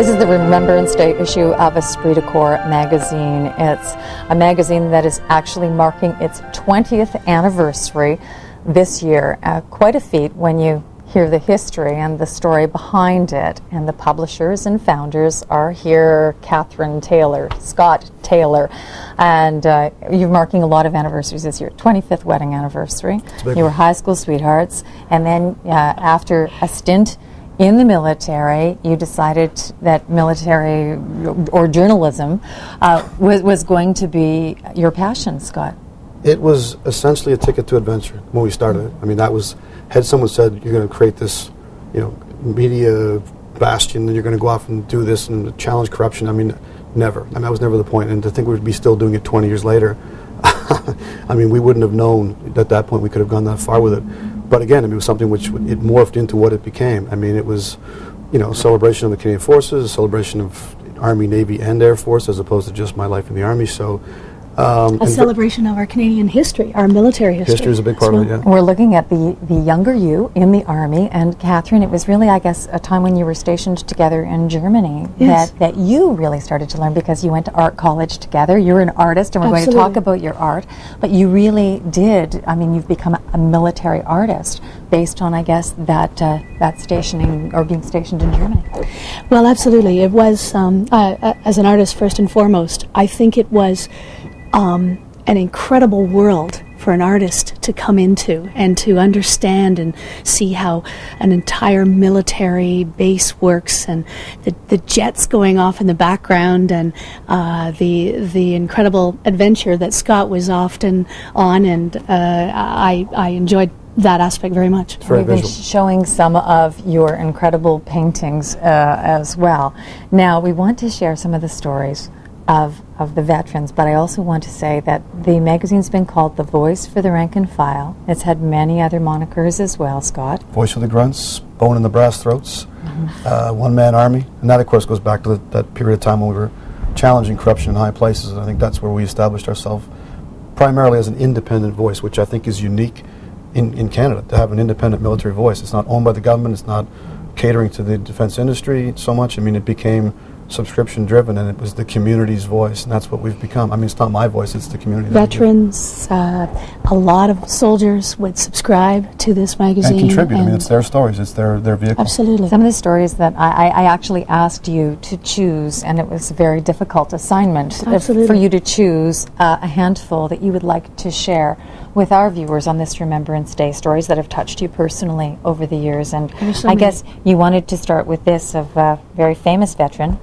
This is the Remembrance Day issue of Esprit magazine. It's a magazine that is actually marking its 20th anniversary this year. Quite a feat when you hear the history and the story behind it. And the publishers and founders are here, Catherine Taylor, Scott Taylor, and you're marking a lot of anniversaries this year. 25th wedding anniversary. You were high school sweethearts, and then after a stint in the military, you decided that military or journalism was going to be your passion, Scott. It was essentially a ticket to adventure when we started it. I mean, that was, had someone said, you're going to create this, media bastion, and you're going to go off and do this and challenge corruption, I mean, never. I mean, that was never the point. And to think we'd be still doing it 20 years later, I mean, we wouldn't have known at that point we could have gone that far with it. But again, I mean, it was something which it morphed into what it became. I mean, it was, a celebration of the Canadian Forces, a celebration of Army, Navy, and Air Force, as opposed to just my life in the Army. So, a celebration of our Canadian history, our military history. History is a big part of it, yeah. We're looking at the younger you in the Army, and Catherine, it was really, I guess, a time when you were stationed together in Germany that you really started to learn, because you went to art college together. You're an artist, and we're going to talk about your art, but you really did, I mean, you've become a military artist based on, I guess, that stationing, or being stationed in Germany. Well, absolutely. It was, as an artist, first and foremost, I think it was an incredible world for an artist to come into and to understand and see how an entire military base works, and the jets going off in the background, and the incredible adventure that Scott was often on, and I enjoyed that aspect very much. We've been showing some of your incredible paintings as well. Now, we want to share some of the stories of the veterans, but I also want to say that the magazine's been called The Voice for the Rank and File. It's had many other monikers as well, Scott. Voice for the Grunts, Bone in the Brass Throats, One-Man Army, and that, of course, goes back to that period of time when we were challenging corruption in high places, and I think that's where we established ourselves primarily as an independent voice, which I think is unique in Canada, to have an independent military voice. It's not owned by the government, it's not catering to the defense industry so much. I mean, it became subscription driven, and it was the community's voice, and that's what we've become. I mean, it's not my voice, it's the community. Veterans, a lot of soldiers would subscribe to this magazine. And contribute. I mean, it's their stories, it's their vehicle. Absolutely. Some of the stories that I actually asked you to choose, and it was a very difficult assignment for you to choose a handful that you would like to share with our viewers on this Remembrance Day, stories that have touched you personally over the years. And I guess you wanted to start with this of a very famous veteran,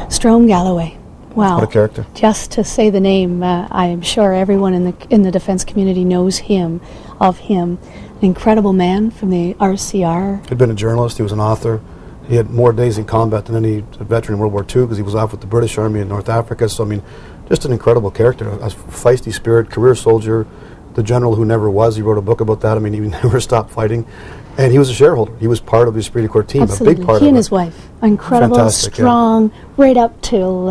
Strom Galloway. Wow. What a character. Just to say the name, I am sure everyone in the defense community knows of him. An incredible man from the RCR. He'd been a journalist, he was an author. He had more days in combat than any veteran in World War II, because he was off with the British Army in North Africa. So, I mean, just an incredible character, a feisty spirit, career soldier, the general who never was. He wrote a book about that. I mean, he never stopped fighting. And he was a shareholder. He was part of the Esprit team, absolutely. A big part of it. He and his wife, incredible, fantastic, strong, right up till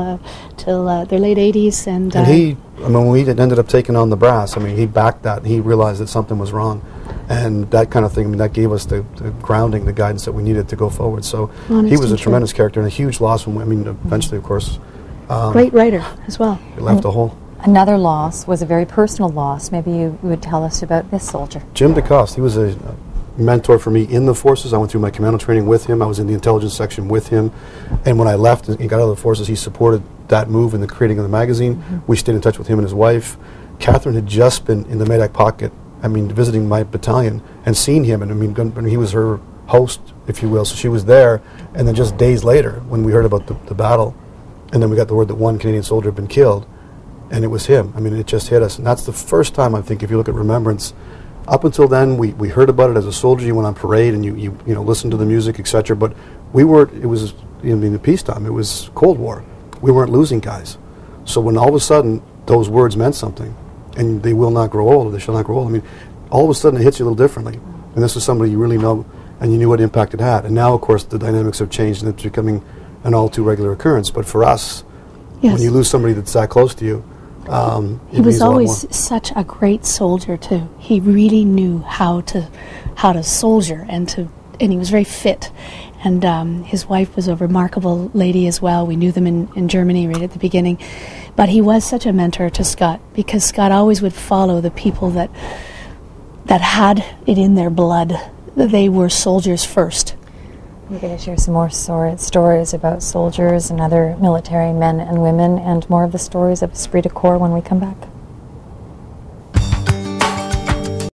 their late 80s. And he, I mean, when we ended up taking on the brass, I mean, he backed that, and he realized that something was wrong. And that kind of thing, I mean, that gave us the grounding, the guidance that we needed to go forward. So he was a tremendous character, and a huge loss. When I mean, eventually, of course. Great writer as well. He left a hole. Another loss was a very personal loss. Maybe you would tell us about this soldier. Jim DeCoste. He was a mentor for me in the forces. I went through my commando training with him. I was in the intelligence section with him. And when I left and got out of the forces, he supported that move in the creating of the magazine. We stayed in touch with him and his wife. Catherine had just been in the Medak pocket, I mean, visiting my battalion and seen him. And I mean, he was her host, if you will. So she was there. And then just days later, when we heard about the battle, and then we got the word that one Canadian soldier had been killed, and it was him. I mean, it just hit us. And that's the first time, I think, if you look at Remembrance. Up until then, we heard about it as a soldier. You went on parade and you listened to the music, etc. But we weren't. It was in the peacetime. It was Cold War. We weren't losing guys. So when all of a sudden those words meant something, and they will not grow old, or they shall not grow old. I mean, all of a sudden it hits you a little differently. And this is somebody you really know, and you knew what impact it had. And now, of course, the dynamics have changed, and it's becoming an all too regular occurrence. But for us, when you lose somebody that's that close to you. He was always such a great soldier too. He really knew how to soldier, and he was very fit. and his wife was a remarkable lady as well. We knew them in Germany right at the beginning. But he was such a mentor to Scott, because Scott always would follow the people that had it in their blood. They were soldiers first. We're going to share some more stories about soldiers and other military men and women, and more of the stories of Esprit de Corps when we come back.